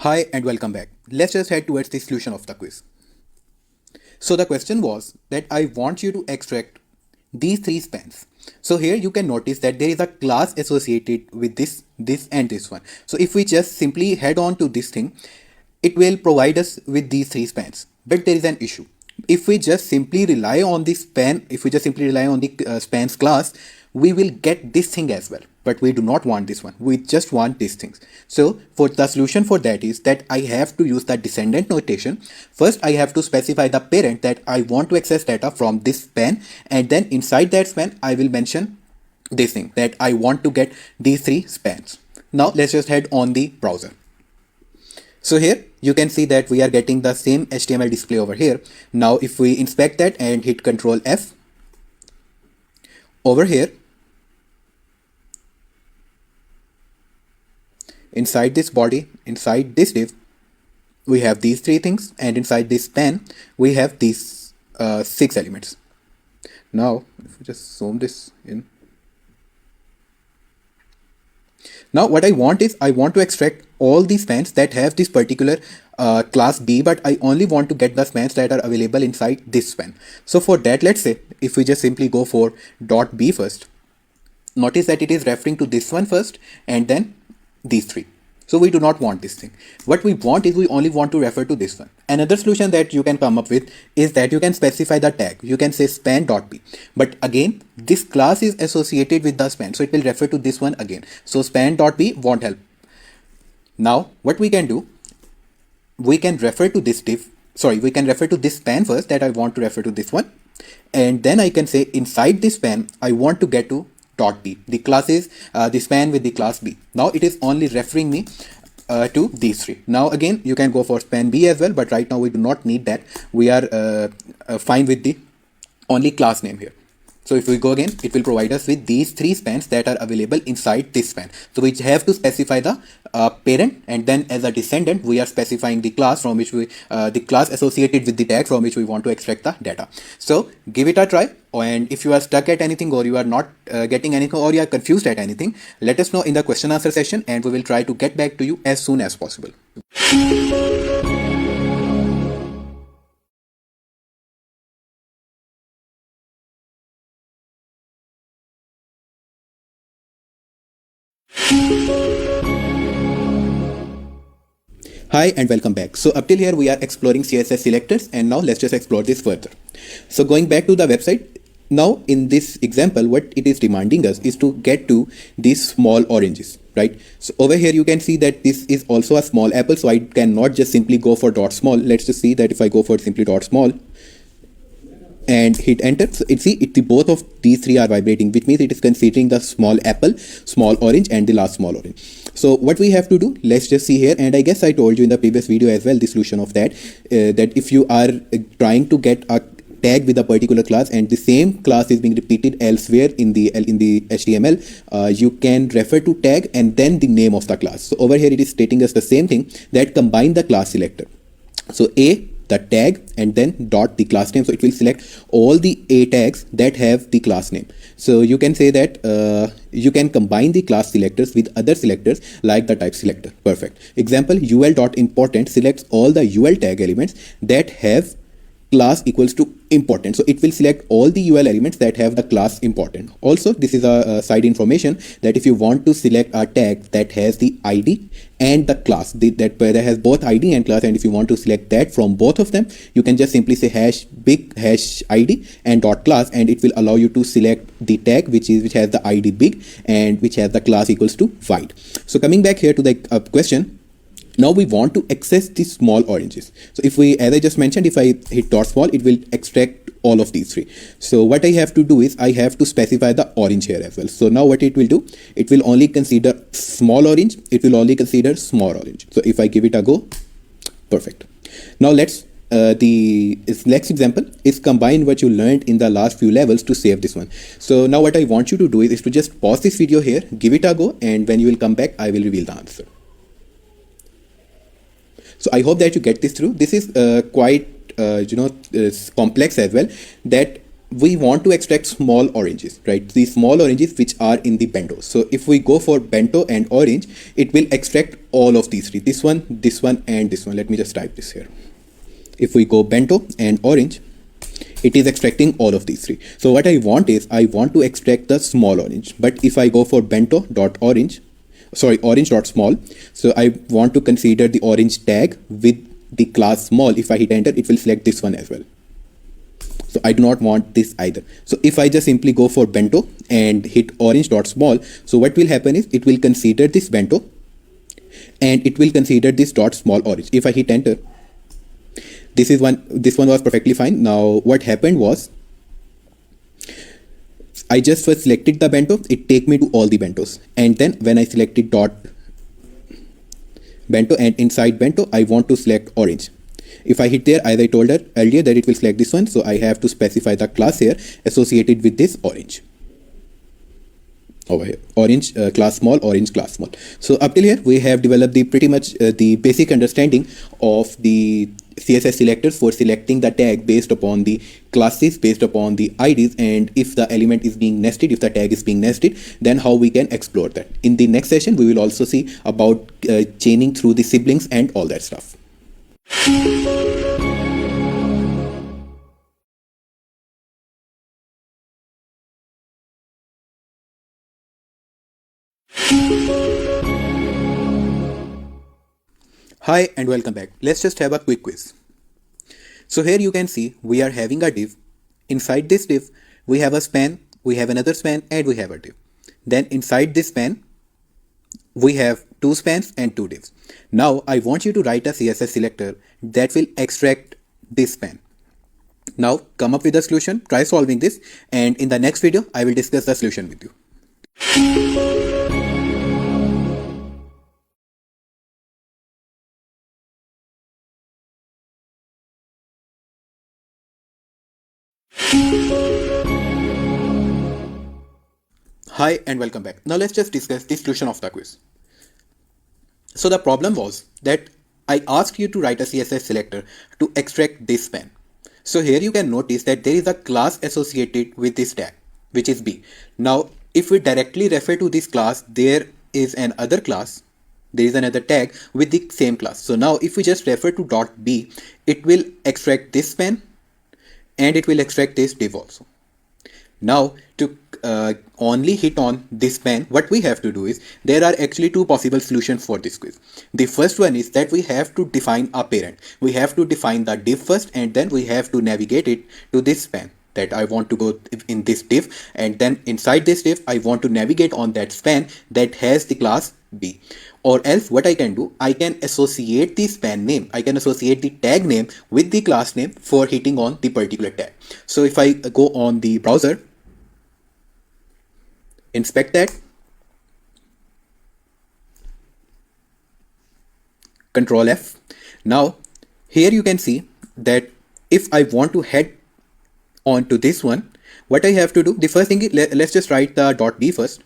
Hi and welcome back. Let's just head towards the solution of the quiz. So the question was that I want you to extract these three spans. So here you can notice that there is a class associated with this and this one. So if we just simply head on to this thing, it will provide us with these three spans. But there is an issue. If we just simply rely on the span, if we just simply rely on the spans class, we will get this thing as well. But we do not want this one. We just want these things. So for the solution for that is that I have to use the descendant notation. First, I have to specify the parent that I want to access data from this span, and then inside that span, I will mention this thing that I want to get these three spans. Now let's just head on the browser. So here you can see that we are getting the same HTML display over here. Now if we inspect that and hit Ctrl F, over here inside this body, inside this div, we have these three things, and inside this span we have these 6 elements. Now if we just zoom this in, now what I want is I want to extract all these spans that have this particular class B, but I only want to get the spans that are available inside this span. So for that, let's say if we just simply go for .b first, notice that it is referring to this one first and then these three. So we do not want this thing. What we want is we only want to refer to this one. Another solution that you can come up with is that you can specify the tag. You can say span.p. But again, this class is associated with the span, so it will refer to this one again. So span.p won't help. Now what we can do, we can refer to this div. Sorry, we can refer to this span first that I want to refer to this one. And then I can say inside this span, I want to get to .b. The class is the span with the class B. Now it is only referring me to these three. Now again, you can go for span B as well, but right now we do not need that. We are fine with the only class name here. So if we go again, it will provide us with these three spans that are available inside this span. So we have to specify the parent, and then as a descendant, we are specifying the class from which we, the class associated with the tag from which we want to extract the data. So give it a try. And if you are stuck at anything, or you are not getting anything, or you are confused at anything, let us know in the question answer session, and we will try to get back to you as soon as possible. Hi and welcome back. So up till here we are exploring CSS selectors, and now let's just explore this further. So going back to the website, now in this example what it is demanding us is to get to these small oranges, right? So over here you can see that this is also a small apple, so I cannot just simply go for dot small. Let's just see that if I go for simply dot small and hit enter, so both of these three are vibrating, which means it is considering the small apple, small orange, and the last small orange. So what we have to do, let's just see here, and I guess I told you in the previous video as well the solution of that, that if you are trying to get a tag with a particular class and the same class is being repeated elsewhere in the HTML, you can refer to tag and then the name of the class. So over here it is stating us the same thing, that combine the class selector. So A, the tag, and then dot the class name. So it will select all the A tags that have the class name. So you can say that you can combine the class selectors with other selectors like the type selector. Perfect. Example, ul.important selects all the ul tag elements that have class equals to important. So it will select all the UL elements that have the class important. Also, this is a side information that if you want to select a tag that has the ID and the class, that has both ID and class, and if you want to select that from both of them, you can just simply say #big #ID and dot class, and it will allow you to select the tag which has the ID big and which has the class equals to wide. So coming back here to the question. Now we want to access the small oranges. So if we, as I just mentioned, if I hit dot small, it will extract all of these three. So what I have to do is I have to specify the orange here as well. So now what it will do, it will only consider small orange. It will only consider small orange. So if I give it a go, perfect. Now let's the next example is combine what you learned in the last few levels to save this one. So now what I want you to do is to just pause this video here, give it a go, and when you will come back, I will reveal the answer. So I hope that you get this through. This is quite complex as well, that we want to extract small oranges, right? The small oranges which are in the bento. So if we go for bento and orange, it will extract all of these three. This one, and this one. Let me just type this here. If we go bento and orange, it is extracting all of these three. So what I want is, I want to extract the small orange. But if I go for bento.orange, orange.small, so I want to consider the orange tag with the class small. If I hit enter, it will select this one as well. So I do not want this either. So if I just simply go for bento and hit orange.small, so what will happen is, it will consider this bento and it will consider this dot small orange. If I hit enter, this one was perfectly fine. Now what happened was, I just first selected the bento, it take me to all the bentos, and then when I selected dot bento and inside bento I want to select orange. If I hit there, as I told her earlier, that it will select this one, so I have to specify the class here associated with this orange. Over here, orange class small, orange class small. So up till here we have developed the pretty much the basic understanding of the CSS selectors for selecting the tag based upon the classes, based upon the IDs, and if the element is being nested, if the tag is being nested, then how we can explore that. In the next session we will also see about chaining through the siblings and all that stuff. Hi and welcome back. Let's just have a quick quiz. So here you can see we are having a div. Inside this div we have a span, we have another span, and we have a div. Then inside this span we have two spans and two divs. Now I want you to write a CSS selector that will extract this span. Now come up with a solution, try solving this, and in the next video I will discuss the solution with you. Hi and welcome back. Now let's just discuss the solution of the quiz. So the problem was that I asked you to write a CSS selector to extract this span. So here you can notice that there is a class associated with this tag, which is B. Now if we directly refer to this class, there is another class, there is another tag with the same class. So now if we just refer to dot B, it will extract this span and it will extract this div also. Now to only hit on this span, what we have to do is, there are actually two possible solutions for this quiz. The first one is that we have to define a parent. We have to define the div first, and then we have to navigate it to this span, that I want to go in this div, and then inside this div I want to navigate on that span that has the class B. Or else what I can do, I can associate the span name, I can associate the tag name with the class name for hitting on the particular tag. So if I go on the browser, inspect that, Control F. Now here you can see that if I want to head on to this one, what I have to do, the first thing is, let's just write the dot B first.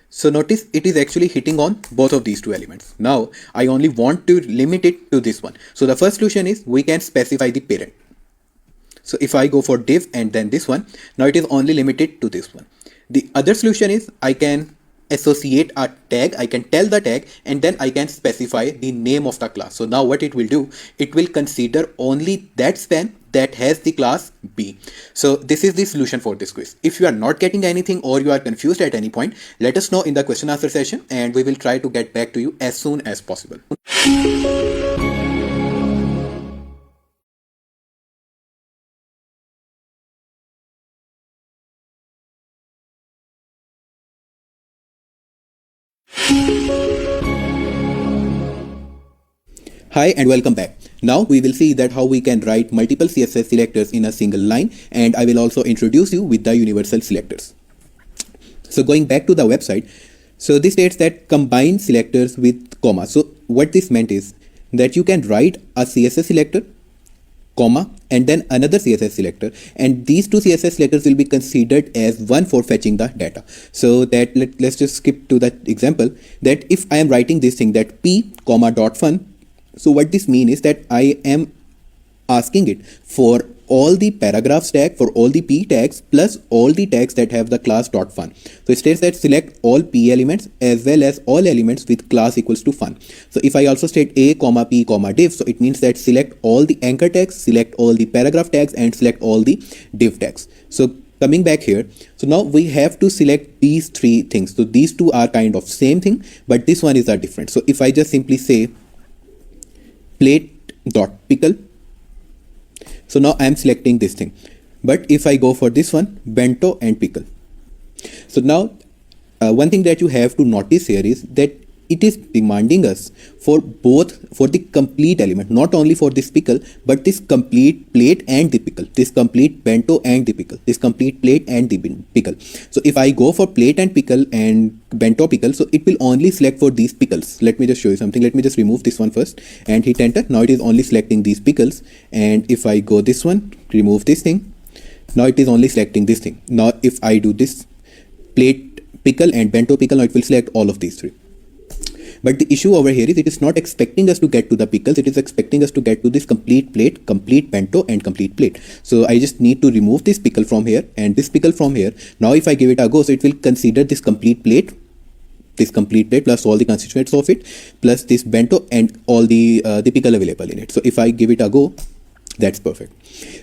So notice it is actually hitting on both of these two elements. Now I only want to limit it to this one. So the first solution is, we can specify the parent. So if I go for div and then this one, now it is only limited to this one. The other solution is, I can associate a tag, I can tell the tag, and then I can specify the name of the class. So now what it will do, it will consider only that span that has the class B. So this is the solution for this quiz. If you are not getting anything or you are confused at any point, let us know in the question answer session and we will try to get back to you as soon as possible. Hi and welcome back. Now we will see that how we can write multiple CSS selectors in a single line, and I will also introduce you with the universal selectors. So going back to the website, so this states that combine selectors with comma. So what this meant is that you can write a CSS selector, comma, and then another CSS selector, and these two CSS selectors will be considered as one for fetching the data. So that let's just skip to that example, that if I am writing this thing, that p comma dot fun, so what this means is that I am asking it for all the paragraphs tag for all the p tags plus all the tags that have the class .fun. So it states that select all p elements as well as all elements with class equals to fun. So if I also state a comma p comma div, so it means that select all the anchor tags, select all the paragraph tags, and select all the div tags. So coming back here, so now we have to select these three things. So these two are kind of same thing, but this one is a different. So if I just simply say plate.pickle, so now I am selecting this thing. But if I go for this one, bento and pickle. So now one thing that you have to notice here is that it is demanding us for the complete element, not only for this pickle, but this complete plate and the pickle, this complete bento and the pickle, this complete plate and the pickle. So if I go for plate and pickle and bento pickle, so it will only select for these pickles. Let me just show you something. Let me just remove this one first and hit enter. Now it is only selecting these pickles. And if I go this one, remove this thing, now it is only selecting this thing. Now if I do this plate pickle and bento pickle, now it will select all of these three. But the issue over here is it is not expecting us to get to the pickles, it is expecting us to get to this complete plate, complete bento and complete plate. So I just need to remove this pickle from here and this pickle from here. Now if I give it a go, so it will consider this complete plate plus all the constituents of it, plus this bento and all the pickle available in it. So if I give it a go, that's perfect.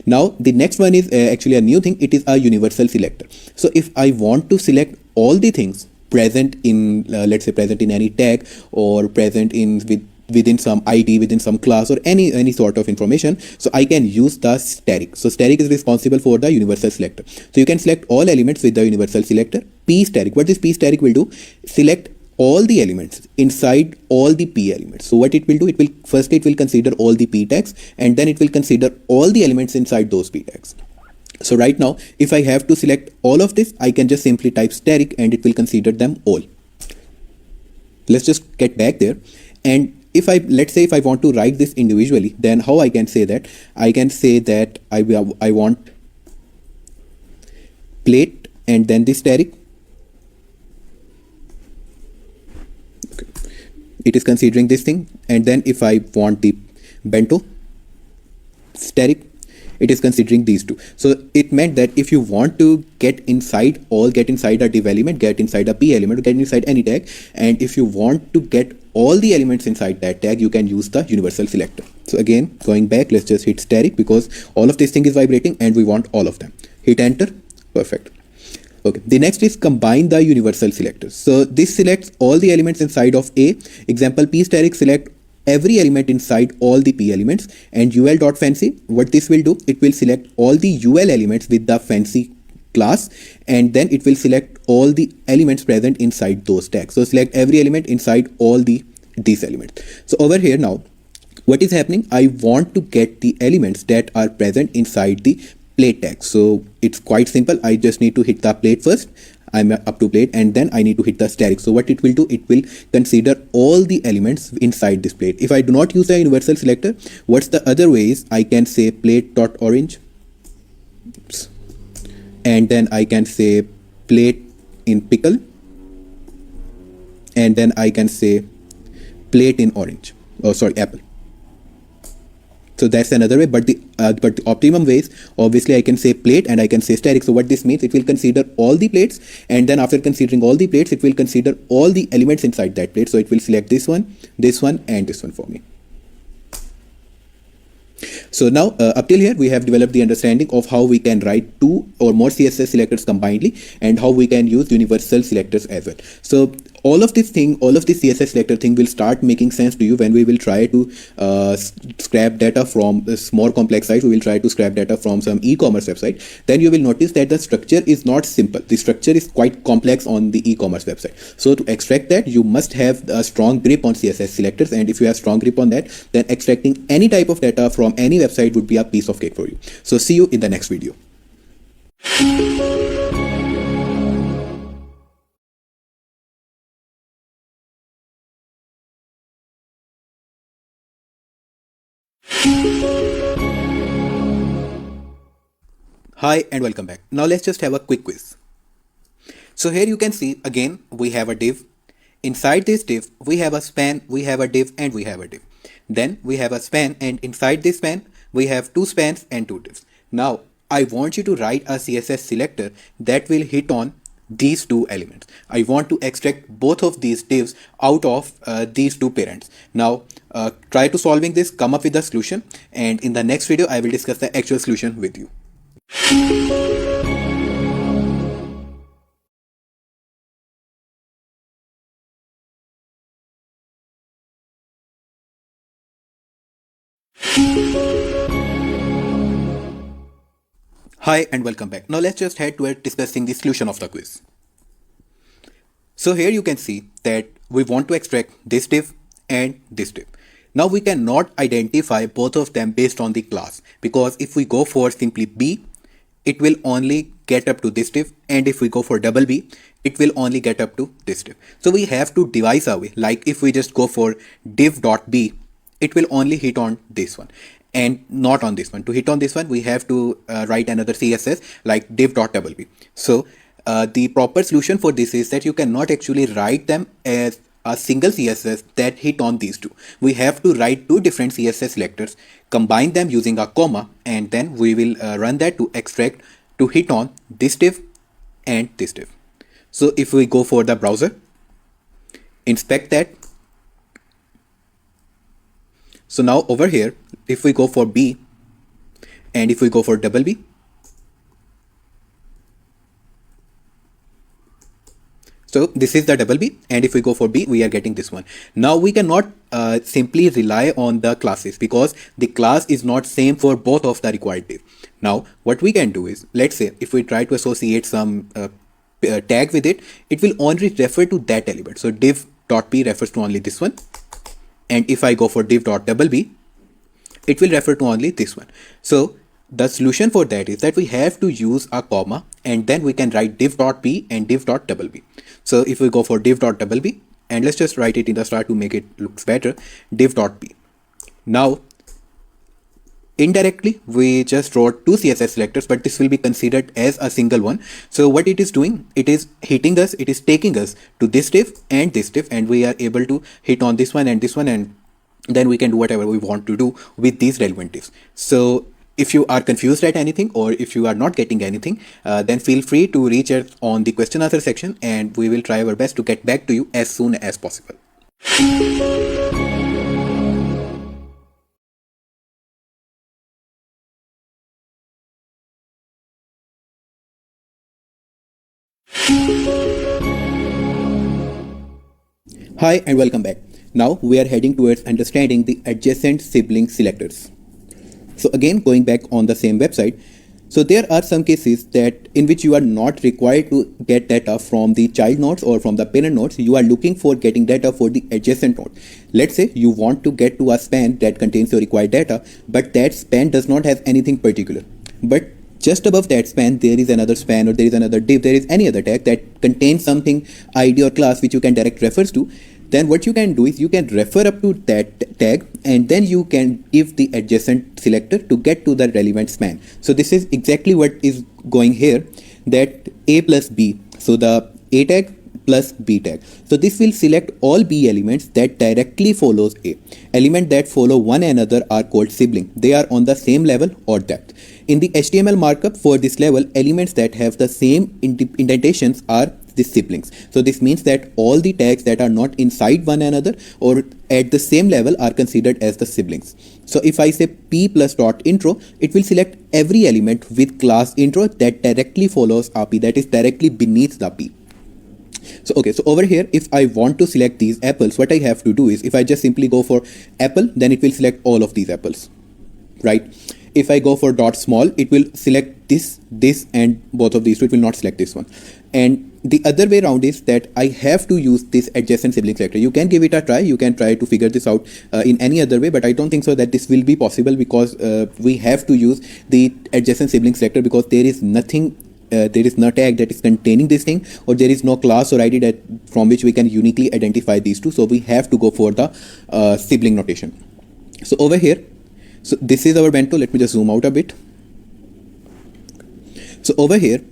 Now the next one is actually a new thing. It is a universal selector. So if I want to select all the things present in let's say present in any tag or present in within some ID, within some class or any sort of information, so I can use the static. So static is responsible for the universal selector. So you can select all elements with the universal selector. P static, what this P static will do, select all the elements inside all the p elements. So what it will do, it will consider all the p tags and then it will consider all the elements inside those p tags. So right now, if I have to select all of this, I can just simply type static and it will consider them all. Let's just get back there. And if let's say if I want to write this individually, then how I can say that? I can say that I want plate and then this static. Okay. It is considering this thing. And then if I want the bento static, it is considering these two. So it meant that if you want to get inside a div element, get inside a p element, get inside any tag, and if you want to get all the elements inside that tag, you can use the universal selector. So again, going back, let's just hit static because all of this thing is vibrating and we want all of them. Hit enter. Perfect. Okay, the next is combine the universal selectors. So this selects all the elements inside of A. Example, p static select every element inside all the p elements, and ul.fancy, what this will do, it will select all the ul elements with the fancy class, and then it will select all the elements present inside those tags. So select every element inside all these elements. So over here now, what is happening, I want to get the elements that are present inside the plate tag. So it's quite simple. I just need to hit the plate first. I'm up to plate and then I need to hit the static. So what it will do, it will consider all the elements inside this plate. If I do not use the universal selector, what's the other way is I can say plate.orange and then I can say plate in pickle and then I can say plate in orange. Oh, sorry, apple. So that's another way, but the optimum way is obviously I can say plate and I can say static. So what this means, it will consider all the plates, and then after considering all the plates, it will consider all the elements inside that plate. So it will select this one, and this one for me. So now up till here we have developed the understanding of how we can write two or more CSS selectors combinedly and how we can use universal selectors as well. So all of this CSS selector thing will start making sense to you when we will try to scrap data from this more complex sites. We will try to scrap data from some e-commerce website. Then you will notice that the structure is not simple. The structure is quite complex on the e-commerce website. So to extract that, you must have a strong grip on CSS selectors, and if you have strong grip on that, then extracting any type of data from any website would be a piece of cake for you. So see you in the next video. Hi and welcome back. Now let's just have a quick quiz. So here you can see again we have a div. Inside this div we have a span, we have a div, and we have a div. Then we have a span, and inside this span we have two spans and two divs. Now I want you to write a CSS selector that will hit on these two elements. I want to extract both of these divs out of these two parents. Now try to solving this, come up with a solution, and in the next video I will discuss the actual solution with you. Hi and welcome back. Now let's just head toward discussing the solution of the quiz. So here you can see that we want to extract this div and this div. Now we cannot identify both of them based on the class, because if we go for simply B, it will only get up to this div, and if we go for double B, it will only get up to this div. So we have to devise a way, like if we just go for div.b, it will only hit on this one and not on this one. To hit on this one, we have to write another CSS like div.double-b. So the proper solution for this is that you cannot actually write them as a single CSS that hit on these two. We have to write two different CSS selectors, combine them using a comma, and then we will run that to extract to hit on this div and this div. So if we go for the browser, inspect that. So now over here, if we go for B and if we go for double B, so this is the double B, and if we go for B, we are getting this one. Now we cannot simply rely on the classes, because the class is not same for both of the required div. Now what we can do is, let's say if we try to associate some tag with it, it will only refer to that element. So div.p refers to only this one, and if I go for div.double-b, it will refer to only this one. So the solution for that is that we have to use a comma, and then we can write div.p and div.double-b. So if we go for div.double-b, and let's just write it in the start to make it looks better, div.p. Now indirectly we just wrote two CSS selectors, but this will be considered as a single one. So what it is doing, it is hitting us, it is taking us to this div and this div, and we are able to hit on this one, and then we can do whatever we want to do with these relevant divs. So if you are confused at anything, or if you are not getting anything, then feel free to reach out on the question answer section, and we will try our best to get back to you as soon as possible. Hi and welcome back. Now we are heading towards understanding the adjacent sibling selectors. So again, going back on the same website, so there are some cases that in which you are not required to get data from the child nodes or from the parent nodes. You are looking for getting data for the adjacent node. Let's say you want to get to a span that contains your required data, but that span does not have anything particular. But just above that span, there is another span, or there is another div, there is any other tag that contains something ID or class which you can direct refers to. Then what you can do is you can refer up to that tag, and then you can give the adjacent selector to get to the relevant span. So this is exactly what is going here, that A plus B. So the A tag plus B tag. So this will select all B elements that directly follows A. Elements that follow one another are called sibling. They are on the same level or depth. In the HTML markup for this level, elements that have the same indentations are the siblings. So this means that all the tags that are not inside one another or at the same level are considered as the siblings. So if I say p plus dot intro, it will select every element with class intro that directly follows a p, that is directly beneath the p. So okay, so over here, if I want to select these apples, what I have to do is, if I just simply go for apple, then it will select all of these apples, right? If I go for dot small, it will select this and both of these, so it will not select this one. And the other way around is that I have to use this adjacent sibling selector. You can give it a try, you can try to figure this out in any other way, but I don't think so that this will be possible, because we have to use the adjacent sibling selector, because there is nothing, there is no tag that is containing this thing, or there is no class or ID that from which we can uniquely identify these two. So we have to go for the sibling notation. So over here, so this is our bento. Let me just zoom out a bit. So over here,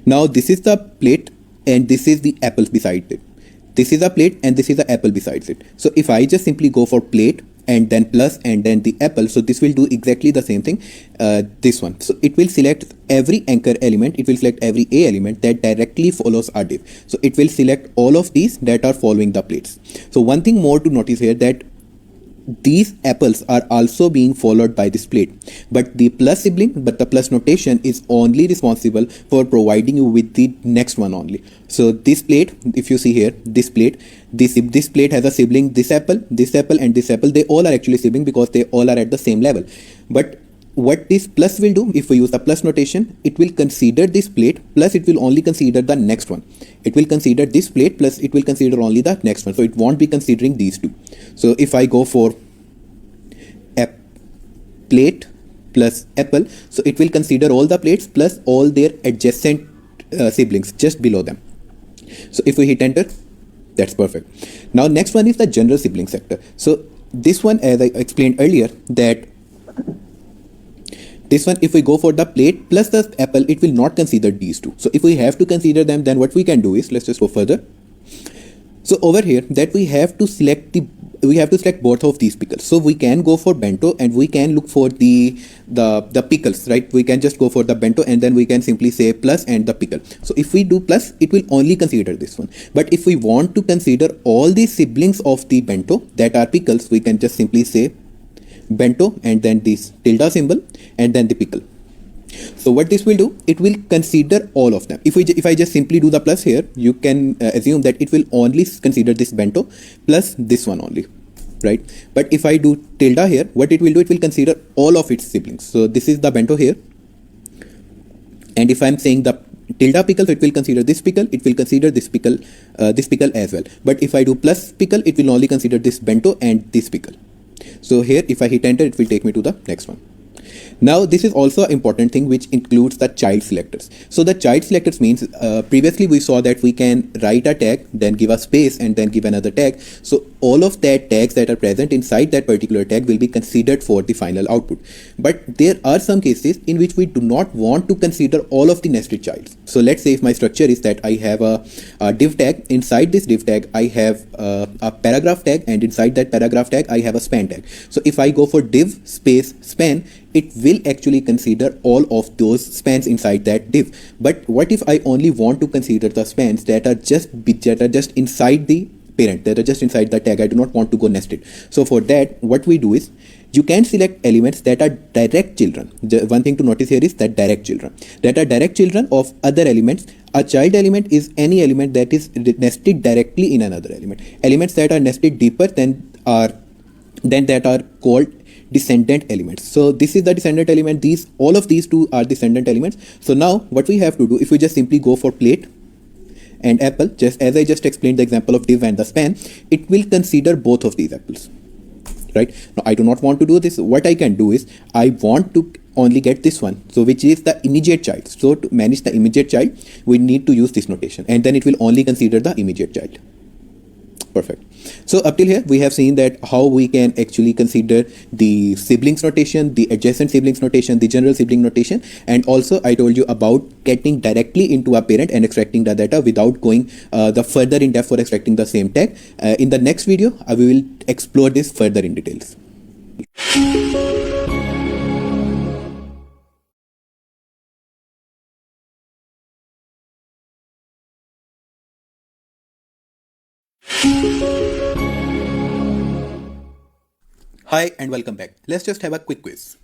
now this is the plate and this is the apple beside it. This is a plate and this is the apple besides it. So if I just simply go for plate and then plus and then the apple. So this will do exactly the same thing, this one. So it will select every anchor element, it will select every A element that directly follows our div. So it will select all of these that are following the plates. So one thing more to notice here, that these apples are also being followed by this plate, but the plus notation is only responsible for providing you with the next one only. So this plate, if you see here, this plate has a sibling, this apple, and this apple. They all are actually sibling because they all are at the same level. But what this plus will do, if we use the plus notation, it will consider this plate plus it will only consider the next one. It will consider this plate plus it will consider only the next one. So it won't be considering these two. So if I go for a plate plus apple, so it will consider all the plates plus all their adjacent siblings just below them. So if we hit enter, that's perfect. Now next one is the general sibling sector. So this one, as I explained earlier, that this one, if we go for the plate plus the apple, it will not consider these two. So if we have to consider them, then what we can do is, let's just go further. So over here, that we have to select both of these pickles. So we can go for bento and we can look for the pickles, right? We can just go for the bento and then we can simply say plus and the pickle. So if we do plus, it will only consider this one. But if we want to consider all the siblings of the bento that are pickles, we can just simply say bento and then this tilde symbol and then the pickle. So what this will do, it will consider all of them. If I just simply do the plus here, you can assume that it will only consider this bento plus this one only, right? But if I do tilde here, what it will do, it will consider all of its siblings. So this is the bento here, and if I'm saying the tilde pickle, so it will consider this pickle, it will consider this pickle as well. But if I do plus pickle, it will only consider this bento and this pickle. So here, if I hit enter, it will take me to the next one. Now this is also an important thing which includes the child selectors. So the child selectors means previously we saw that we can write a tag, then give a space and then give another tag. So all of that tags that are present inside that particular tag will be considered for the final output. But there are some cases in which we do not want to consider all of the nested childs. So let's say if my structure is that I have a div tag, inside this div tag I have a paragraph tag, and inside that paragraph tag I have a span tag. So if I go for div space span, it will actually consider all of those spans inside that div. But what if I only want to consider the spans that are just inside the parent, that are just inside the tag? I do not want to go nested. So for that, what we do is, you can select elements that are direct children. One thing to notice here is that direct children of other elements. A child element is any element that is nested directly in another element. Elements that are nested deeper than that are called descendant elements. So this is the descendant element. All of these two are descendant elements. So now what we have to do, if we just simply go for plate and apple, just as I just explained the example of div and the span, it will consider both of these apples, right? Now I do not want to do this. What I can do is, I want to only get this one, so which is the immediate child. So to manage the immediate child, we need to use this notation, and then it will only consider the immediate child. Perfect. So up till here, we have seen that how we can actually consider the siblings notation, the adjacent siblings notation, the general sibling notation, and also I told you about getting directly into a parent and extracting the data without going the further in depth for extracting the same tag. In the next video, we will explore this further in details. Hi and welcome back. Let's just have a quick quiz.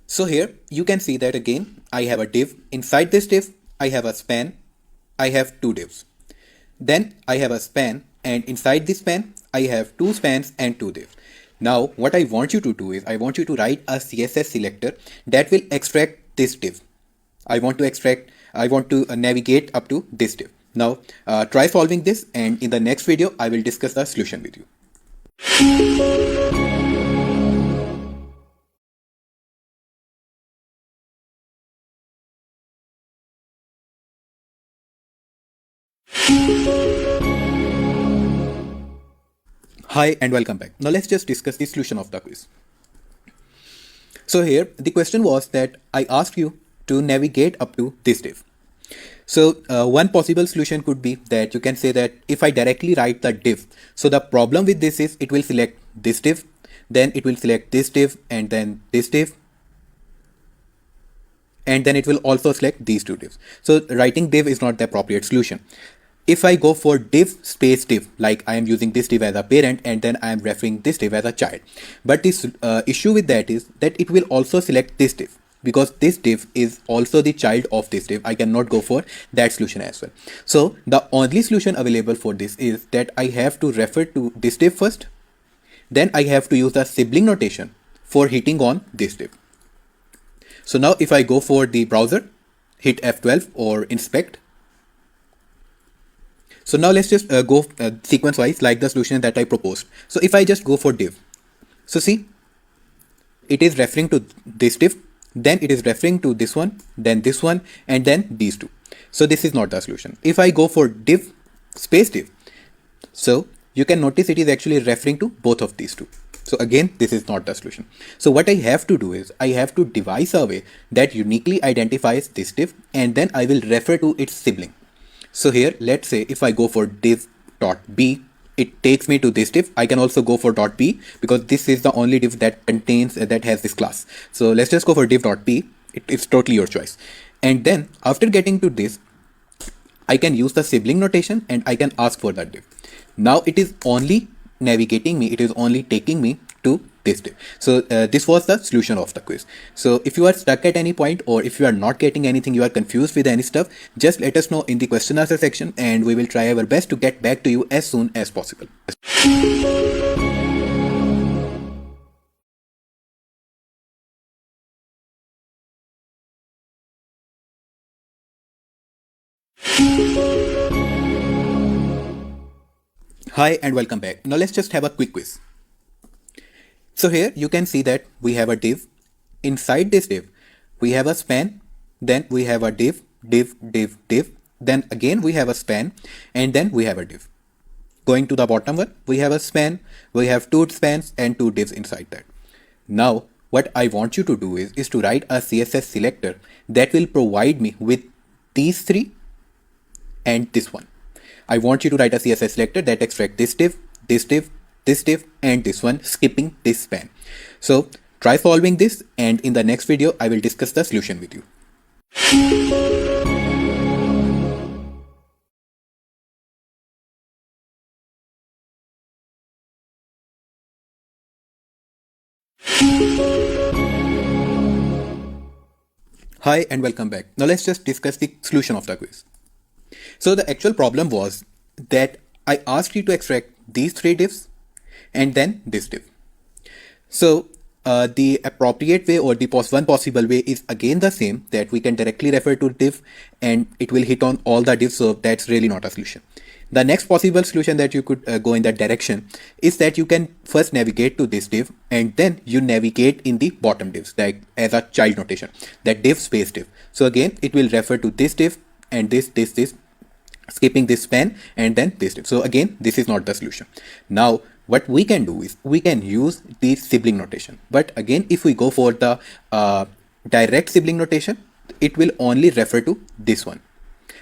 So here you can see that again I have a div. Inside this div I have a span. I have two divs. Then I have a span, and inside this span I have two spans and two divs. Now what I want you to do is, I want you to write a CSS selector that will extract this div. I want to navigate up to this div. Now try solving this, and in the next video I will discuss the solution with you. Hi and welcome back. Now let's just discuss the solution of the quiz. So here the question was that I asked you to navigate up to this div. So one possible solution could be that you can say that if I directly write the div, so the problem with this is it will select this div, then it will select this div, and then this div, and then it will also select these two divs. So writing div is not the appropriate solution. If I go for div space div, like I am using this div as a parent and then I am referring this div as a child. But this issue with that is that it will also select this div, because this div is also the child of this div. I cannot go for that solution as well. So the only solution available for this is that I have to refer to this div first, then I have to use the sibling notation for hitting on this div. So now if I go for the browser, hit F12 or inspect. So now let's just go sequence wise like the solution that I proposed. So if I just go for div, so see, it is referring to this div, then it is referring to this one, then this one, and then these two. So this is not the solution. If I go for div space div, so you can notice it is actually referring to both of these two. So again, this is not the solution. So what I have to do is I have to devise a way that uniquely identifies this div, and then I will refer to its sibling. So here, let's say if I go for div.b, it takes me to this div. I can also go for .b because this is the only div that contains that has this class. So let's just go for div.b. It's totally your choice. And then after getting to this, I can use the sibling notation and I can ask for that div. Now it is only navigating me, it is only taking me to this div. So this was the solution of the quiz. So if you are stuck at any point, or if you are not getting anything, you are confused with any stuff, just let us know in the question answer section and we will try our best to get back to you as soon as possible. Hi and welcome back. Now let's just have a quick quiz. So here you can see that we have a div. Inside this div, we have a span, then we have a div, then again we have a span, and then we have a div. Going to the bottom one, we have a span, we have two spans and two divs inside that. Now what I want you to do is to write a CSS selector that will provide me with these three and this one. I want you to write a CSS selector that extracts this div, this div, this div, and this one, skipping this span. So try solving this, and in the next video I will discuss the solution with you. Hi and welcome back. Now let's just discuss the solution of the quiz. So the actual problem was that I asked you to extract these three divs and then this div. So the appropriate way, or the one possible way, is again the same, that we can directly refer to div and it will hit on all the divs. So that's really not a solution. The next possible solution that you could go in that direction is that you can first navigate to this div and then you navigate in the bottom divs, like as a child notation, that div space div. So again, it will refer to this div and this, skipping this span, and then this div. So again, this is not the solution. Now what we can do is we can use the sibling notation. But again, if we go for the direct sibling notation, it will only refer to this one.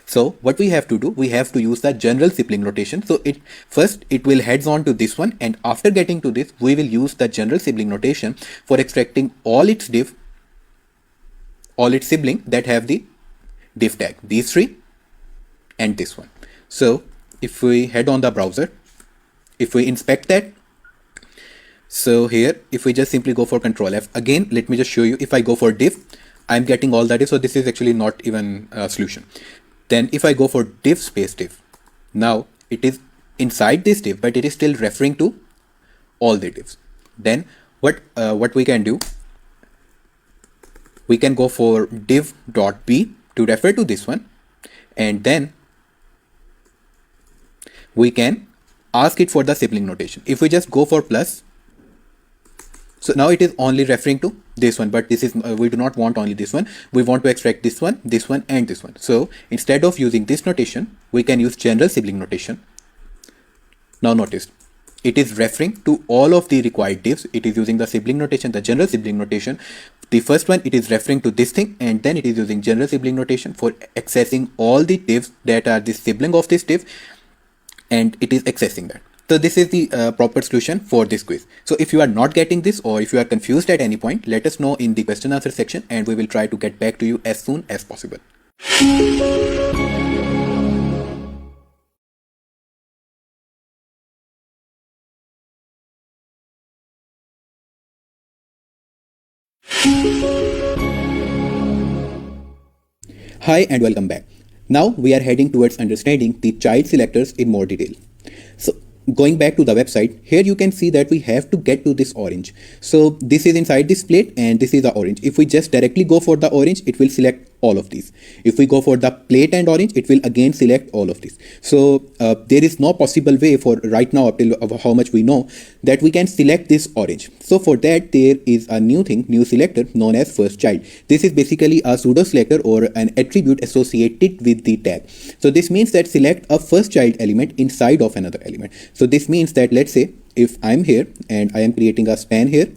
So what we have to do, we have to use the general sibling notation. So it will heads on to this one, and after getting to this, we will use the general sibling notation for extracting all its div, all its sibling that have the div tag, these three and this one. So if we head on the browser, if we inspect that, so here if we just simply go for Control F, again let me just show you, if I go for div, I'm getting all the div. So this is actually not even a solution. Then if I go for div space div, now it is inside this div, but it is still referring to all the divs. Then what we can do, we can go for div.b to refer to this one, and then we can ask it for the sibling notation. If we just go for plus, so now it is only referring to this one, but this is we do not want only this one. We want to extract this one, and this one. So instead of using this notation, we can use general sibling notation. Now notice, it is referring to all of the required divs. It is using the sibling notation, the general sibling notation, The first one, it is referring to this thing, and then it is using general sibling notation for accessing all the divs that are the sibling of this div, and it is accessing that. So this is the proper solution for this quiz. So if you are not getting this, or if you are confused at any point, let us know in the question answer section, and we will try to get back to you as soon as possible. Hi and welcome back. Now we are heading towards understanding the child selectors in more detail. So going back to the website, here you can see that we have to get to this orange. So this is inside this plate and this is the orange. If we just directly go for the orange, it will select all of these. If we go for the plate and orange, it will again select all of these. So there is no possible way for right now, up till how much we know, that we can select this orange. So for that, there is a new thing, new selector known as first child. This is basically a pseudo selector or an attribute associated with the tag. So this means that select a first child element inside of another element. So this means that, let's say if I'm here and I am creating a span here,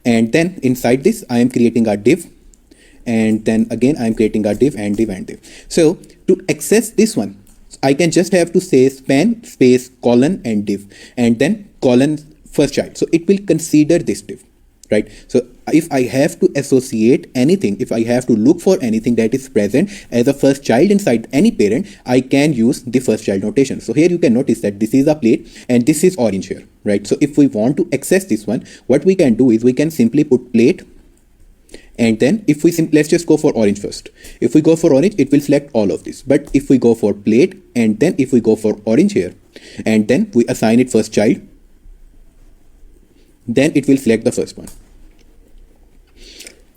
and then inside this I am creating a div, and then again I am creating a div and div and div. So to access this one, I can just have to say span space colon and div, and then colon first child. So it will consider this div, right? So if I have to associate anything, if I have to look for anything that is present as a first child inside any parent, I can use the first child notation. So here you can notice that this is a plate and this is orange here, right? So if we want to access this one, what we can do is we can simply put plate, and then if we let's just go for orange first. If we go for orange, it will select all of this. But if we go for plate, and then if we go for orange here, and then we assign it first child, then it will select the first one.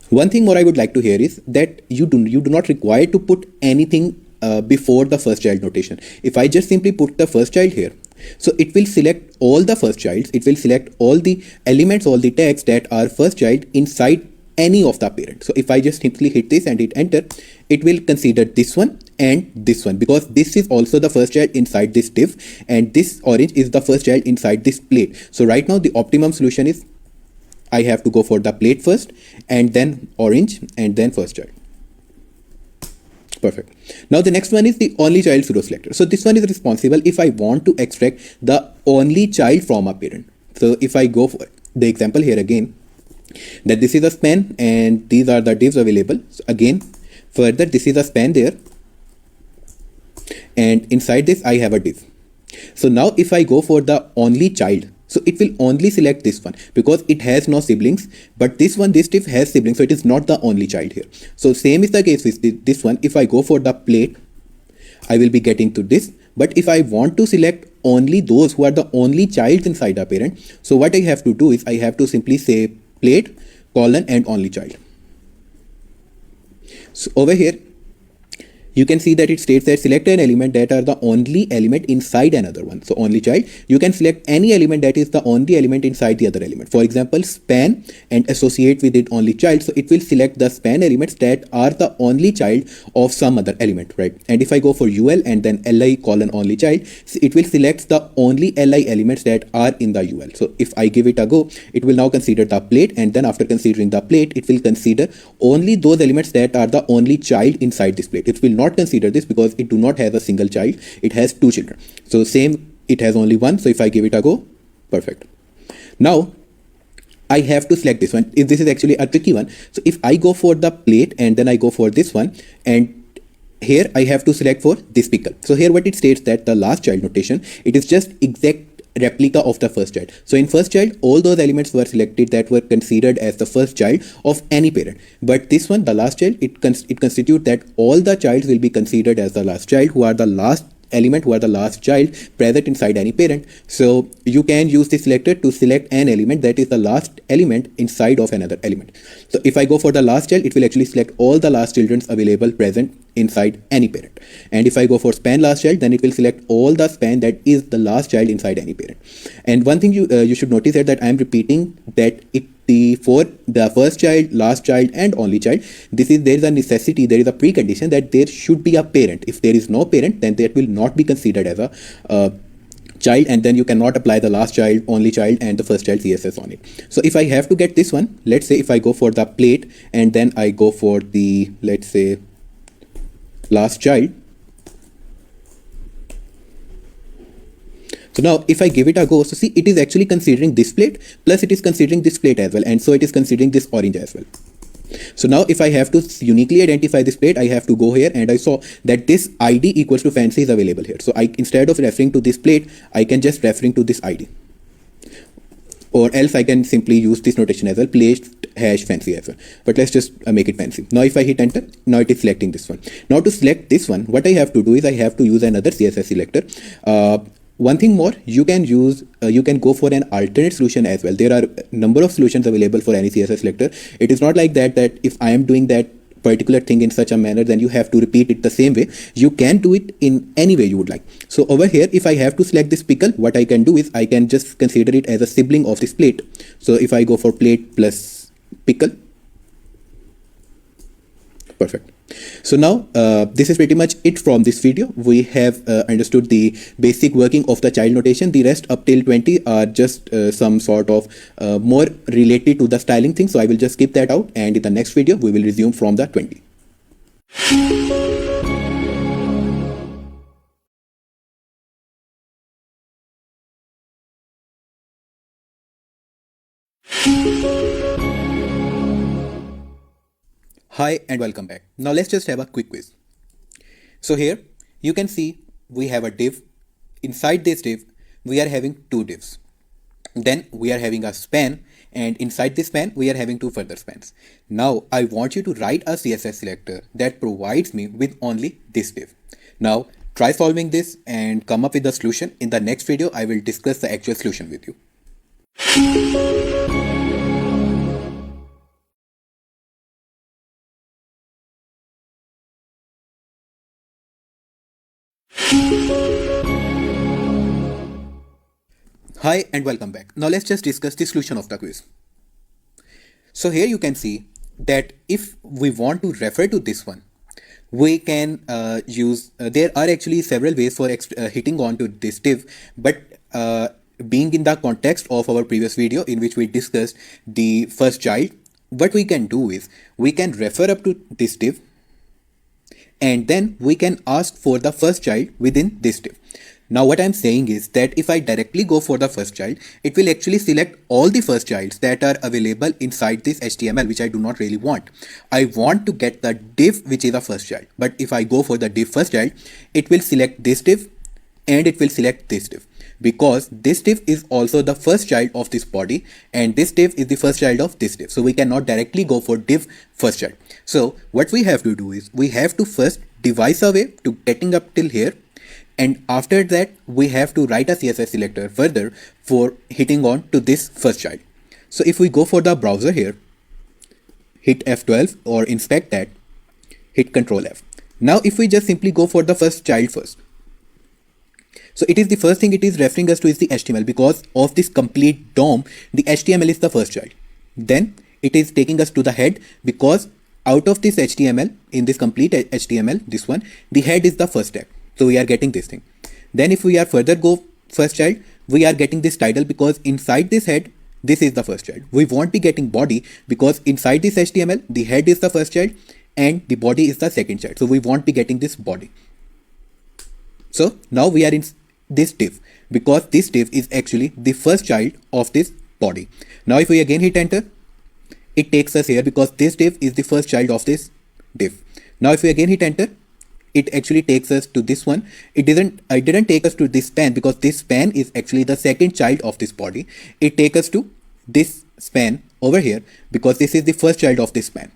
One thing more I would like to hear is that you do not require to put anything before the first child notation. If I just simply put the first child here, so it will select all the first childs, it will select all the elements, all the tags that are first child inside any of the parent. So if I just simply hit this and hit enter, it will consider this one and this one, because this is also the first child inside this div, and this orange is the first child inside this plate. So right now the optimum solution is I have to go for the plate first, and then orange, and then first child. Perfect. Now the next one is the only child pseudo selector. So this one is responsible if I want to extract the only child from a parent. So if I go for the example here again, that this is a span and these are the divs available. So again, further this is a span there, and inside this I have a div. So now if I go for the only child, so it will only select this one because it has no siblings, but this one, this div has siblings, so it is not the only child here. So same is the case with this one. If I go for the plate, I will be getting to this. But if I want to select only those who are the only child inside a parent, so what I have to do is I have to simply say plate colon and only child. So over here you can see that it states that select an element that are the only element inside another one. So only child, you can select any element that is the only element inside the other element. For example, span and associate with it only child. So it will select the span elements that are the only child of some other element, right? And if I go for UL and then LI colon only child, it will select the only LI elements that are in the UL. So if I give it a go, it will now consider the plate, and then after considering the plate, it will consider only those elements that are the only child inside this plate. It will not consider this because it do not have a single child, it has two children. So same, it has only one. So if I give it a go, perfect. Now I have to select this one. If this is actually a tricky one. So if I go for the plate and then I go for this one, and here I have to select for this pickle. So here what it states that the last child notation, it is just exact replica of the first child. So in first child, all those elements were selected that were considered as the first child of any parent. But this one, the last child, it constitutes that all the childs will be considered as the last child, who are the last element, who are the last child present inside any parent. So you can use this selector to select an element that is the last element inside of another element. So if I go for the last child, it will actually select all the last children available present inside any parent. And if I go for span last child, then it will select all the span that is the last child inside any parent. And one thing you should notice here that I am repeating that for the first child, last child and only child, there is a necessity, there is a precondition that there should be a parent. If there is no parent, then that will not be considered as a child, and then you cannot apply the last child, only child, and the first child CSS on it. So if I have to get this one, let's say if I go for the plate and then I go for the, let's say, last child. So now if I give it a go, so see, it is actually considering this plate, plus it is considering this plate as well, and so it is considering this orange as well. So now if I have to uniquely identify this plate, I have to go here, and I saw that this ID equals to fancy is available here. So I, instead of referring to this plate, I can just referring to this ID. Or else I can simply use this notation as well, plate hash fancy as well. But let's just make it fancy. Now if I hit enter, now it is selecting this one. Now to select this one, what I have to do is I have to use another CSS selector. One thing more, you can use, you can go for an alternate solution as well. There are a number of solutions available for any CSS selector. It is not like that if I am doing that particular thing in such a manner, then you have to repeat it the same way. You can do it in any way you would like. So over here, if I have to select this pickle, what I can do is I can just consider it as a sibling of this plate. So if I go for plate plus pickle, perfect. So now this is pretty much it from this video. We have understood the basic working of the child notation. The rest up till 20 are just some sort of more related to the styling thing. So I will just skip that out, and in the next video we will resume from the 20. Hi and welcome back. Now let's just have a quick quiz. So here you can see we have a div. Inside this div we are having two divs. Then we are having a span, and inside this span we are having two further spans. Now I want you to write a CSS selector that provides me with only this div. Now try solving this and come up with the solution. In the next video I will discuss the actual solution with you. Hi and welcome back. Now let's just discuss the solution of the quiz. So here you can see that if we want to refer to this one, we can use, there are actually several ways for hitting on to this div, but being in the context of our previous video in which we discussed the first child, what we can do is we can refer up to this div, and then we can ask for the first child within this div. Now what I'm saying is that if I directly go for the first child, it will actually select all the first childs that are available inside this HTML, which I do not really want. I want to get the div which is the first child. But if I go for the div first child, it will select this div and it will select this div, because this div is also the first child of this body and this div is the first child of this div. So we cannot directly go for div first child. So what we have to do is we have to first devise a way to getting up till here, and after that we have to write a CSS selector further for hitting on to this first child. So if we go for the browser here, hit F12 or inspect that, hit Ctrl F. Now if we just simply go for the first child first, so it is the first thing it is referring us to is the HTML, because of this complete DOM, the HTML is the first child. Then it is taking us to the head, because out of this HTML, in this complete HTML, this one, the head is the first tag. So we are getting this thing. Then if we are further go first child, we are getting this title, because inside this head, this is the first child. We won't be getting body, because inside this HTML, the head is the first child and the body is the second child. So we won't be getting this body. So now we are in this div, because this div is actually the first child of this body. Now if we again hit enter, it takes us here, because this div is the first child of this div. Now if we again hit enter, it actually takes us to this one. It didn't take us to this span, because this span is actually the second child of this body. It takes us to this span over here, because this is the first child of this span.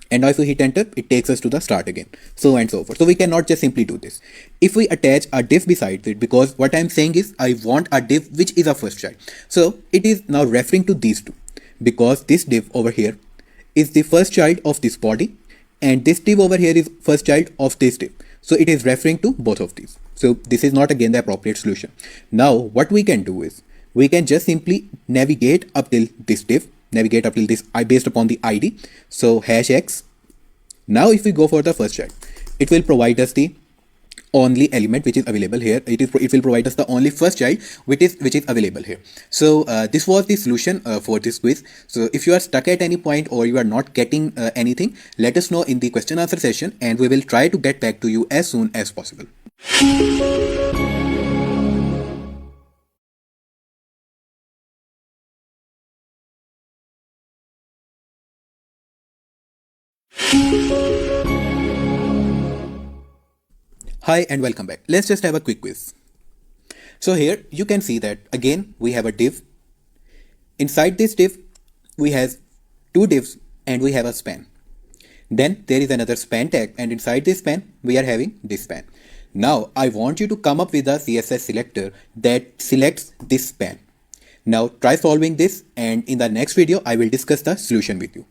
And now if we hit enter, it takes us to the start again, so and so forth. So we cannot just simply do this. If we attach a div beside it, because what I'm saying is I want a div which is a first child. So it is now referring to these two, because this div over here is the first child of this body and this div over here is first child of this div. So it is referring to both of these. So this is not again the appropriate solution. Now what we can do is we can just simply navigate up till this div, navigate up till this based upon the ID. So #x. Now if we go for the first child, it will provide us the only element which is available here. It will provide us the only first child which is available here. So this was the solution for this quiz. So if you are stuck at any point or you are not getting anything, let us know in the question answer session, and we will try to get back to you as soon as possible. Hi and welcome back. Let's just have a quick quiz. So here you can see that again we have a div. Inside this div we have two divs and we have a span. Then there is another span tag, and inside this span we are having this span. Now I want you to come up with a CSS selector that selects this span. Now try solving this, and in the next video I will discuss the solution with you.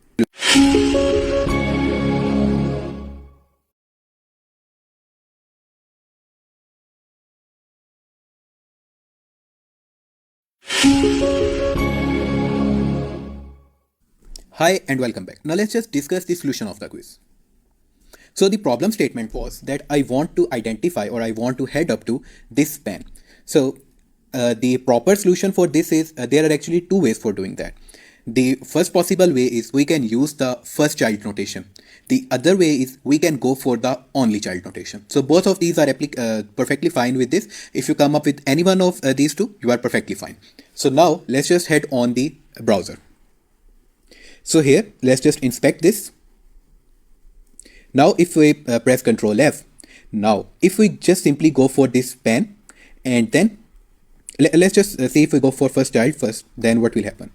Hi and welcome back. Now let's just discuss the solution of the quiz. So the problem statement was that I want to identify, or I want to head up to this span. So the proper solution for this is there are actually two ways for doing that. The first possible way is we can use the first child notation. The other way is we can go for the only child notation. So both of these are perfectly fine with this. If you come up with any one of these two, you are perfectly fine. So now let's just head on the browser. So here, let's just inspect this. Now if we press Ctrl F, now if we just simply go for this span, and then let's just see if we go for first child first, then what will happen.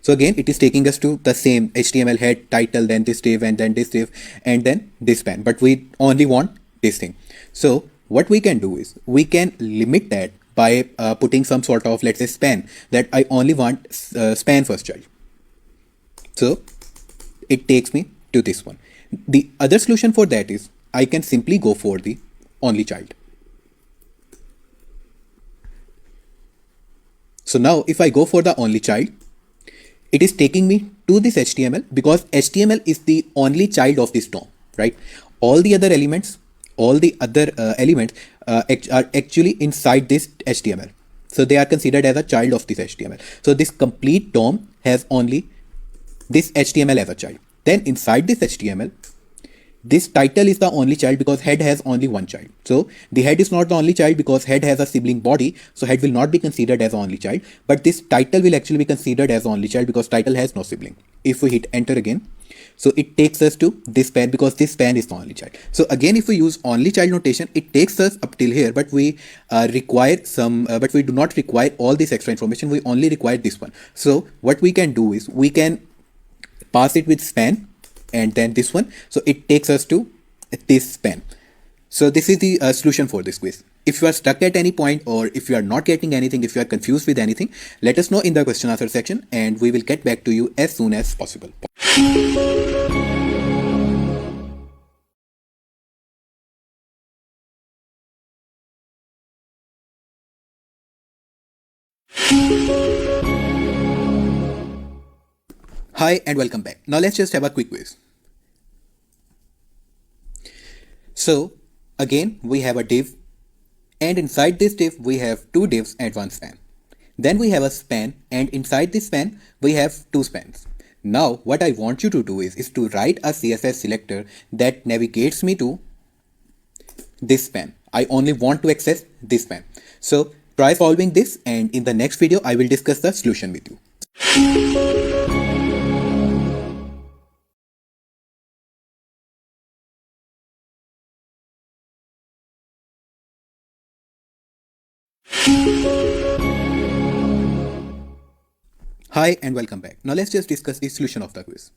So again, it is taking us to the same HTML head, title, then this div, and then this div, and then this span, but we only want this thing. So what we can do is we can limit that by putting some sort of, let's say, span, that I only want span first child. So it takes me to this one. The other solution for that is I can simply go for the only child. So now if I go for the only child, it is taking me to this HTML, because HTML is the only child of this DOM, right? All the other elements, are actually inside this HTML. So they are considered as a child of this HTML. So this complete DOM has only this HTML as a child. Then inside this HTML, this title is the only child because head has only one child. So the head is not the only child because head has a sibling body. So head will not be considered as only child, but this title will actually be considered as only child because title has no sibling. If we hit enter again, so it takes us to this span because this span is the only child. So again, if we use only child notation, it takes us up till here, but we require some, but we do not require all this extra information. We only require this one. So what we can do is we can pass it with span and then this one. So it takes us to this span. So this is the solution for this quiz. If you are stuck at any point, or if you are not getting anything, if you are confused with anything, let us know in the question answer section, and we will get back to you as soon as possible. Hi and welcome back. Now let's just have a quick quiz. So again, we have a div, and inside this div we have two divs and one span. Then we have a span, and inside this span we have two spans. Now what I want you to do is to write a CSS selector that navigates me to this span. I only want to access this span. So try solving this, and in the next video I will discuss the solution with you. Hi and welcome back. Now let's just discuss the solution of the quiz.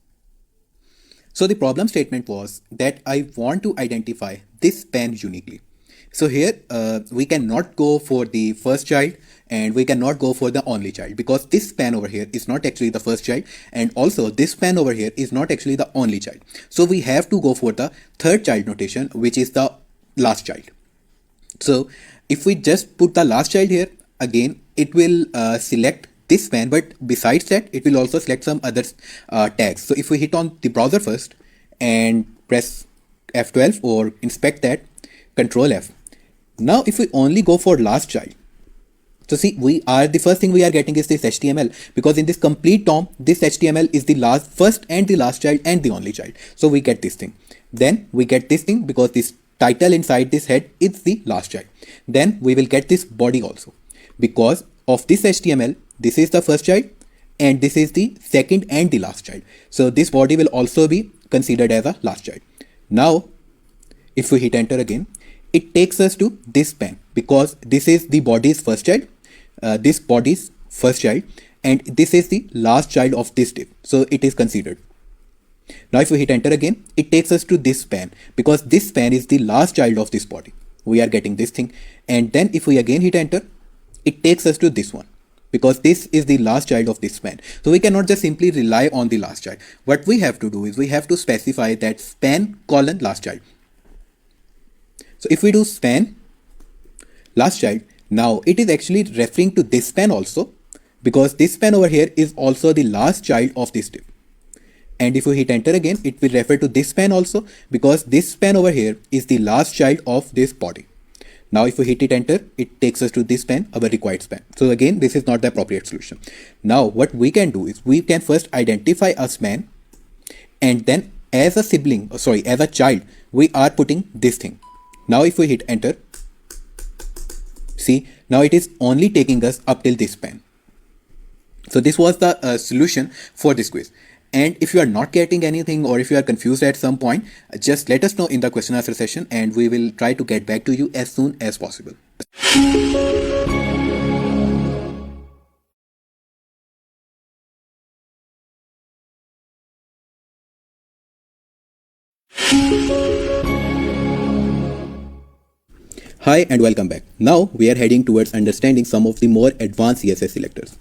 So the problem statement was that I want to identify this span uniquely. So here we cannot go for the first child, and we cannot go for the only child, because this span over here is not actually the first child, and also this span over here is not actually the only child. So we have to go for the third child notation, which is the last child. So if we just put the last child here, again it will select this span, but besides that it will also select some other tags. So if we hit on the browser first and press F12 or inspect that, Control F, Now if we only go for last child, so see, the first thing we are getting is this HTML, because in this complete DOM, this HTML is the first and the last child and the only child. So we get this thing. Then we get this thing because this title inside this head is the last child. Then we will get this body also. Because of this HTML, this is the first child and this is the second and the last child. So this body will also be considered as a last child. Now, if we hit enter again, it takes us to this span because this is the body's first child. This body's first child and this is the last child of this div, so it is considered. Now if we hit enter again, it takes us to this span because this span is the last child of this body. We are getting this thing, and then if we again hit enter, it takes us to this one because this is the last child of this span. So we cannot just simply rely on the last child. What we have to do is we have to specify that span colon last child. So if we do span last child, now it is actually referring to this span also because this span over here is also the last child of this div. And if we hit enter again, it will refer to this span also because this span over here is the last child of this body. Now if we hit it enter, it takes us to this span, our required span. So again, this is not the appropriate solution. Now what we can do is we can first identify a span and then as a sibling, as a child, we are putting this thing. Now if we hit enter, see, now it is only taking us up till this span. So this was the solution for this quiz. And if you are not getting anything or if you are confused at some point, just let us know in the question answer session and we will try to get back to you as soon as possible. Hi and welcome back. Now we are heading towards understanding some of the more advanced CSS selectors.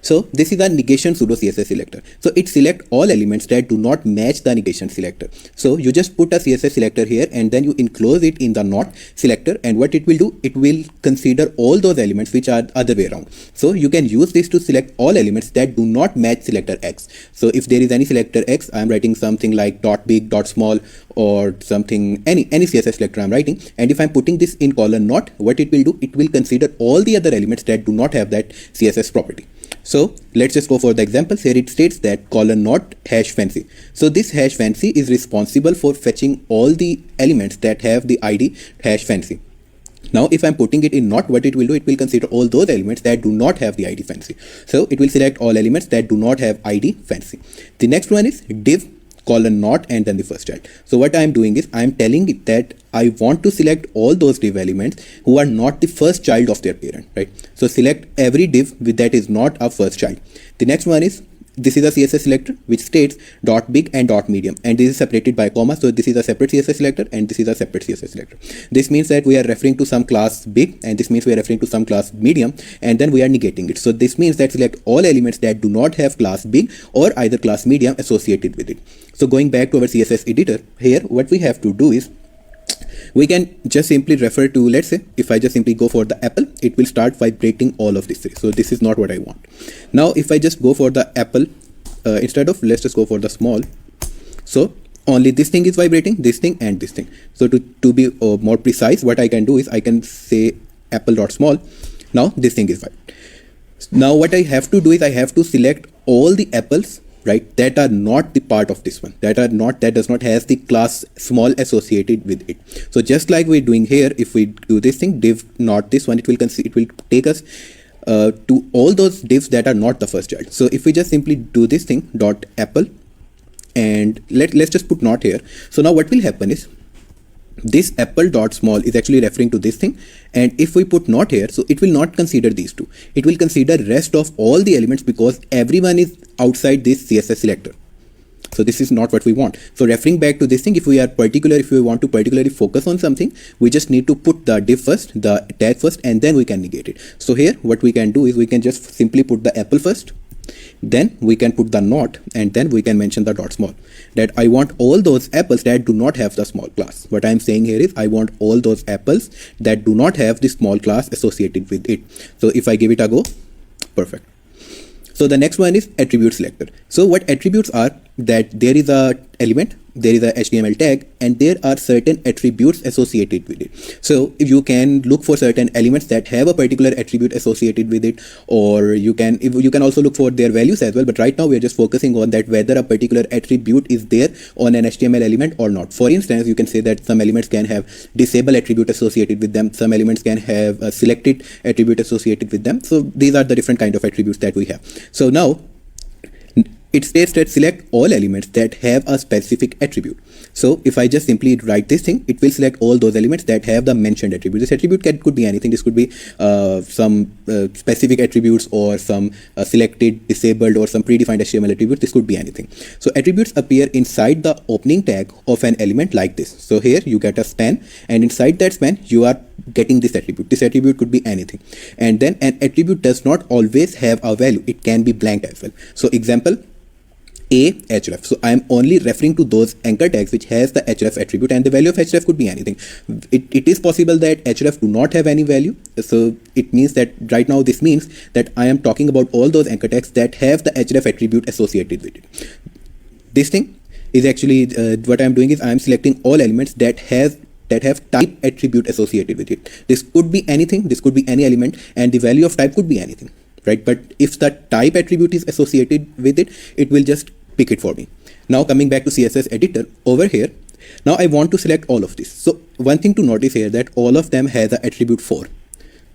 So this is a negation pseudo CSS selector. So it selects all elements that do not match the negation selector. So you just put a CSS selector here and then you enclose it in the not selector, and what it will do, it will consider all those elements which are other way around. So you can use this to select all elements that do not match selector X. So if there is any selector X, I am writing something like .big, .small or something, any CSS selector I'm writing, and if I'm putting this in colon not, what it will do, it will consider all the other elements that do not have that CSS property. So let's just go for the examples. Here it states that colon not hash fancy. So this hash fancy is responsible for fetching all the elements that have the ID hash fancy. Now if I'm putting it in not, what it will do, it will consider all those elements that do not have the ID fancy. So it will select all elements that do not have ID fancy. The next one is div colon not and then the first child. So what I am doing is I am telling it that I want to select all those div elements who are not the first child of their parent, right? So select every div that is not a first child. The next one is, this is a CSS selector which states .big and .medium, and this is separated by comma. So this is a separate CSS selector and this is a separate CSS selector. This means that we are referring to some class big and this means we are referring to some class medium, and then we are negating it. So this means that select all elements that do not have class big or either class medium associated with it. So going back to our CSS editor, here what we have to do is we can just simply refer to, let's say if I just simply go for the apple, it will start vibrating all of this. So this is not what I want. Now if I just go for the apple, instead of, let's just go for the small, so only this thing is vibrating, this thing and this thing. So to be more precise, what I can do is I can say apple.small. Now this thing is vibrating. Now what I have to do is I have to select all the apples, right, that are not the part of this one, that does not has the class small associated with it. So just like we're doing here, if we do this thing div not this one, it will take us to all those divs that are not the first child. So if we just simply do this thing dot apple and let's just put not here. So now what will happen is this apple dot small is actually referring to this thing, and if we put not here, so it will not consider these two, it will consider rest of all the elements because everyone is outside this CSS selector. So this is not what we want. So referring back to this thing, if we want to particularly focus on something, we just need to put the div first, the tag first, and then we can negate it. So here what we can do is we can just simply put the apple first, then we can put the not, and then we can mention the dot small, that I want all those apples that do not have the small class. What I'm saying here is I want all those apples that do not have the small class associated with it. So if I give it a go, perfect. So the next one is attribute selector. So what attributes are, that there is a element, there is a HTML tag, and there are certain attributes associated with it. So you can look for certain elements that have a particular attribute associated with it, or you can also look for their values as well. But right now we are just focusing on that whether a particular attribute is there on an HTML element or not. For instance, you can say that some elements can have disable attribute associated with them, some elements can have a selected attribute associated with them. So these are the different kind of attributes that we have. So now it states that select all elements that have a specific attribute. So if I just simply write this thing, it will select all those elements that have the mentioned attribute. This attribute could be anything. This could be some specific attributes, or some selected, disabled, or some predefined HTML attribute. This could be anything. So attributes appear inside the opening tag of an element like this. So here you get a span, and inside that span you are getting this attribute. This attribute could be anything. And then an attribute does not always have a value. It can be blank as well. So example, href. So I am only referring to those anchor tags which has the href attribute, and the value of href could be anything. It is possible that href do not have any value. So it means that right now this means that I am talking about all those anchor tags that have the href attribute associated with it. This thing is actually what I am doing is I am selecting all elements that have type attribute associated with it. This could be anything, this could be any element, and the value of type could be anything, right? But if the type attribute is associated with it, it will just pick it for me. Now coming back to CSS editor over here, now I want to select all of this. So one thing to notice here that all of them has the attribute 4.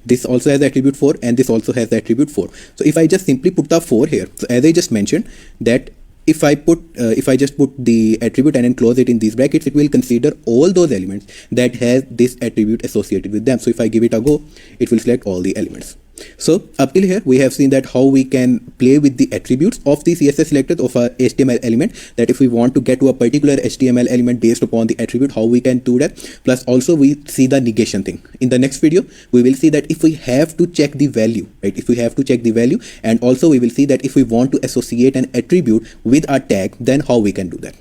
This also has the attribute 4, and this also has the attribute 4. So if I just simply put the 4 here, so as I just mentioned that if I just put the attribute and enclose it in these brackets, it will consider all those elements that has this attribute associated with them. So if I give it a go, it will select all the elements. So up till here we have seen that how we can play with the attributes of the CSS selector of a HTML element, that if we want to get to a particular HTML element based upon the attribute, how we can do that. Plus also we see the negation thing. In the next video we will see that if we have to check the value, right? If we have to check the value, and also we will see that if we want to associate an attribute with a tag, then how we can do that.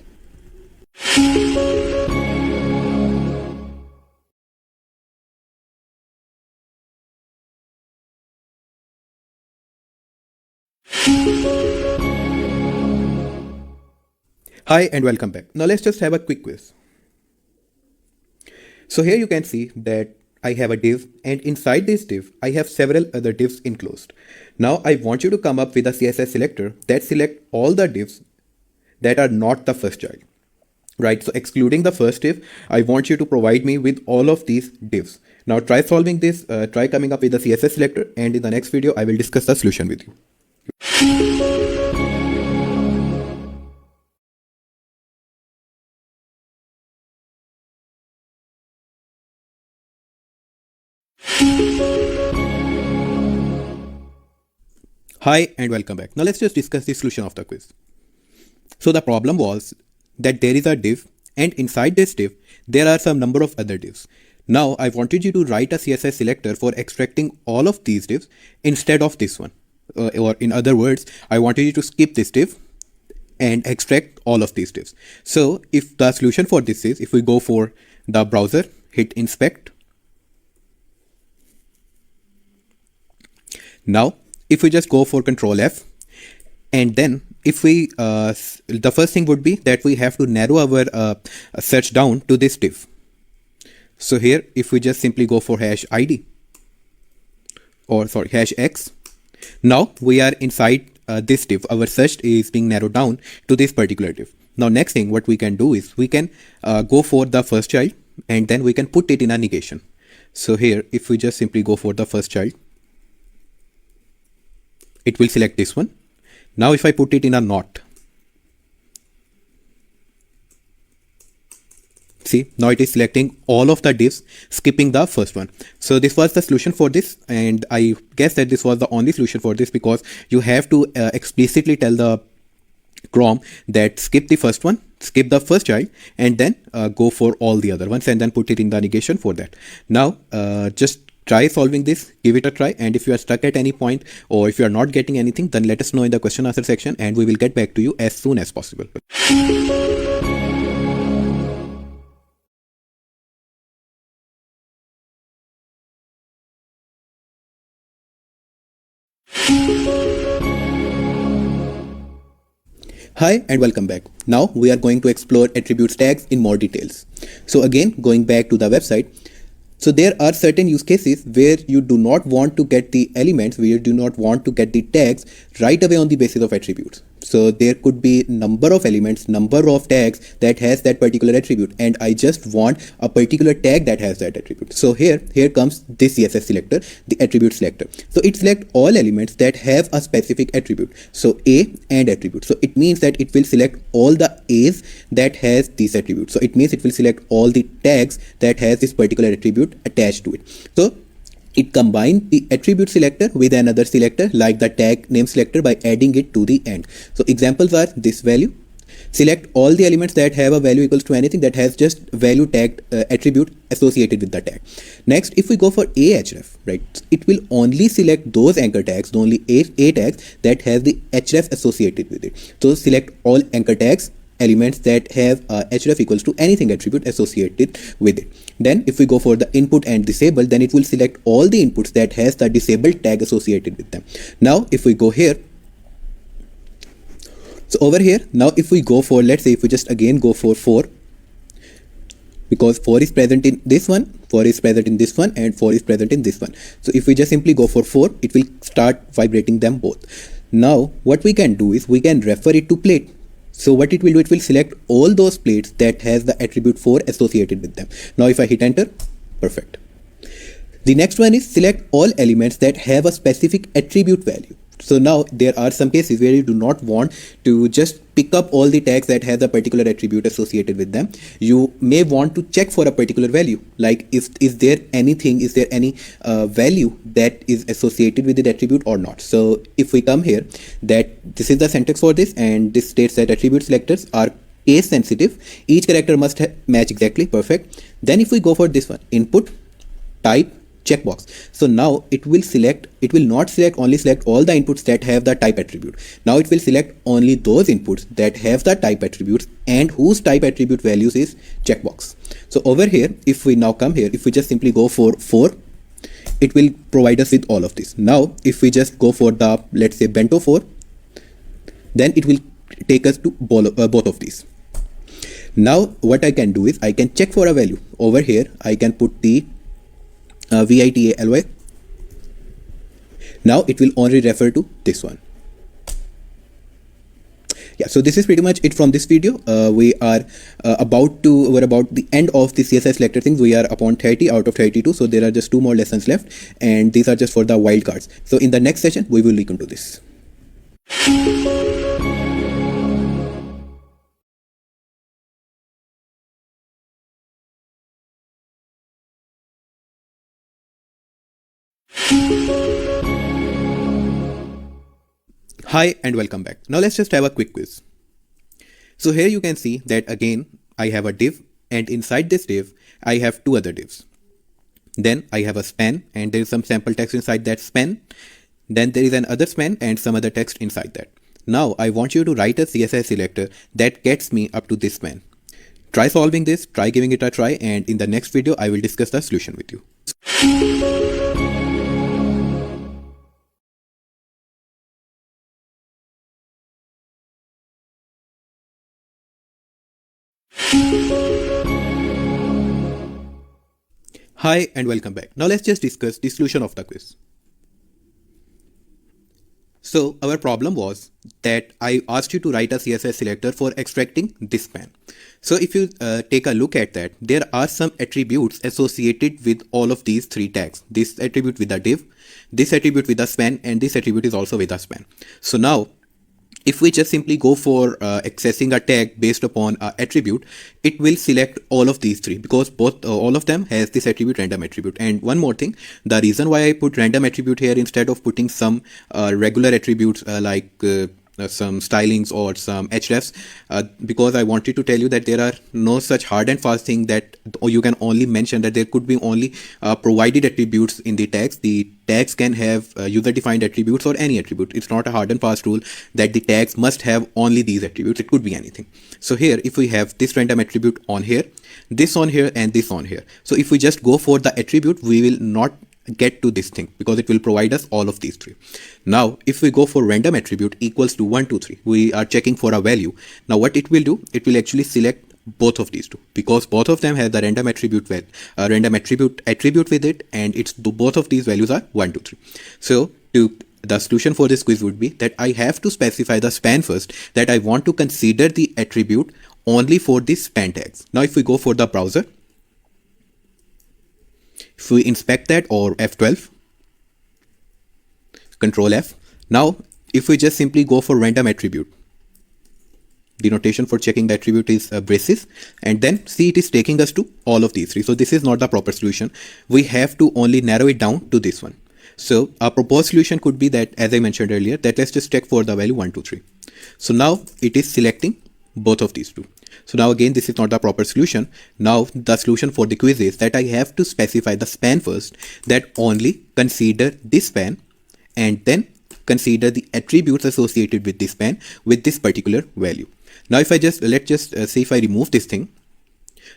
Hi and welcome back. Now let's just have a quick quiz. So here you can see that I have a div, and inside this div I have several other divs enclosed. Now I want you to come up with a CSS selector that select all the divs that are not the first child. Right, so excluding the first div, I want you to provide me with all of these divs. Now try solving this, try coming up with a CSS selector, and in the next video I will discuss the solution with you. Hi and welcome back. Now let's just discuss the solution of the quiz. So the problem was that there is a div, and inside this div there are some number of other divs. Now I wanted you to write a CSS selector for extracting all of these divs instead of this one. Or in other words, I wanted you to skip this div and extract all of these divs. So if the solution for this is, if we go for the browser, hit inspect. Now if we just go for Control F, and then if we the first thing would be that we have to narrow our search down to this div. So here if we just simply go for #id, or sorry, #x, now we are inside this div. Our search is being narrowed down to this particular div. Now next thing what we can do is we can go for the first child, and then we can put it in a negation. So here if we just simply go for the first child, it will select this one. Now if I put it in a not, see, now it is selecting all of the divs, skipping the first one. So this was the solution for this, and I guess that this was the only solution for this, because you have to explicitly tell the Chrome that skip the first one, skip the first child, and then go for all the other ones, and then put it in the negation for that. Now just try solving this, give it a try, and if you are stuck at any point, or if you are not getting anything, then let us know in the question answer section, and we will get back to you as soon as possible. Hi and welcome back. Now we are going to explore attributes tags in more details. So again, going back to the website, so there are certain use cases where you do not want to get the elements, where you do not want to get the tags right away on the basis of attributes. So there could be number of elements, number of tags that has that particular attribute, and I just want a particular tag that has that attribute. So here comes this CSS selector, the attribute selector. So it selects all elements that have a specific attribute. So A and attribute. So it means that it will select all the A's that has these attributes. So it means it will select all the tags that has this particular attribute attached to it. So it combines the attribute selector with another selector like the tag name selector by adding it to the end. So examples are this value. Select all the elements that have a value equals to anything that has just value tagged attribute associated with the tag. Next, if we go for ahref, right, it will only select those anchor tags, the only a tags that has the href associated with it. So select all anchor tags elements that have href equals to anything attribute associated with it. Then if we go for the input and disable, then it will select all the inputs that has the disabled tag associated with them. Now if we go here, so over here, now if we go for, let's say if we just again go for 4, because 4 is present in this one, 4 is present in this one, and 4 is present in this one. So if we just simply go for 4, it will start vibrating them both. Now what we can do is we can refer it to plate. So what it will do, it will select all those plates that has the attribute 4 associated with them. Now if I hit enter, perfect. The next one is select all elements that have a specific attribute value. So now there are some cases where you do not want to just pick up all the tags that has a particular attribute associated with them. You may want to check for a particular value, like is there any value that is associated with the attribute or not. So if we come here, that this is the syntax for this, and this states that attribute selectors are case sensitive. Each character must match exactly, perfect. Then if we go for this one, input type checkbox. So now it will not only select all the inputs that have the type attribute. Now it will select only those inputs that have the type attributes and whose type attribute values is checkbox. So over here, if we now come here, if we just simply go for 4, it will provide us with all of this. Now if we just go for the, let's say, bento 4, then it will take us to both of these. Now what I can do is I can check for a value. Over here I can put the VITALY. Now it will only refer to this one. Yeah, so this is pretty much it from this video. We're about the end of the CSS selector things. We are upon 30 out of 32, so there are just 2 more lessons left, and these are just for the wildcards. So in the next session we will look into this. Hi and welcome back. Now let's just have a quick quiz. So here you can see that again I have a div, and inside this div I have 2 other divs. Then I have a span, and there is some sample text inside that span. Then there is another span and some other text inside that. Now I want you to write a CSS selector that gets me up to this span. Try solving this, try giving it a try, and in the next video I will discuss the solution with you. Hi and welcome back. Now let's just discuss the solution of the quiz. So our problem was that I asked you to write a CSS selector for extracting this span. So if you take a look at that, there are some attributes associated with all of these 3 tags. This attribute with a div, this attribute with a span, and this attribute is also with a span. So now if we just simply go for accessing a tag based upon an attribute, it will select all of these 3 because all of them has this attribute random attribute. And one more thing, the reason why I put random attribute here instead of putting some regular attributes like some stylings or some hrefs, because I wanted to tell you that there are no such hard and fast thing that you can only mention that there could be only provided attributes in the tags. The tags can have user defined attributes or any attribute. It's not a hard and fast rule that the tags must have only these attributes. It could be anything. So here if we have this random attribute on here, this on here, and this on here, so if we just go for the attribute, we will not get to this thing, because it will provide us all of these three. Now, if we go for random attribute equals to 1, 2, 3, we are checking for a value. Now, what it will do, it will actually select both of these two, because both of them have the random attribute attribute with it, and both of these values are 1, 2, 3. So the solution for this quiz would be that I have to specify the span first, that I want to consider the attribute only for these span tags. Now, if we go for the browser, if we inspect that, or F12, Control F. Now, if we just simply go for random attribute, the notation for checking the attribute is braces, and then see, it is taking us to all of these three. So this is not the proper solution. We have to only narrow it down to this one. So our proposed solution could be that, as I mentioned earlier, that let's just check for the value 1, 2, 3. So now it is selecting both of these two. So now again, this is not the proper solution. Now the solution for the quiz is that I have to specify the span first, that only consider this span, and then consider the attributes associated with this span with this particular value. Now if I let's just say if I remove this thing,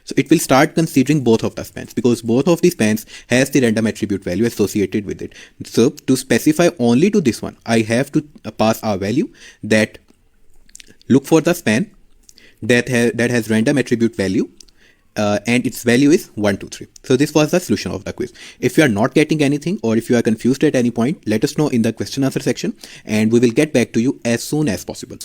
so it will start considering both of the spans, because both of the spans has the random attribute value associated with it. So to specify only to this one, I have to pass a value that look for the span that has random attribute value, and its value is 1, 2, 3. So this was the solution of the quiz. If you are not getting anything, or if you are confused at any point, let us know in the question answer section, and we will get back to you as soon as possible.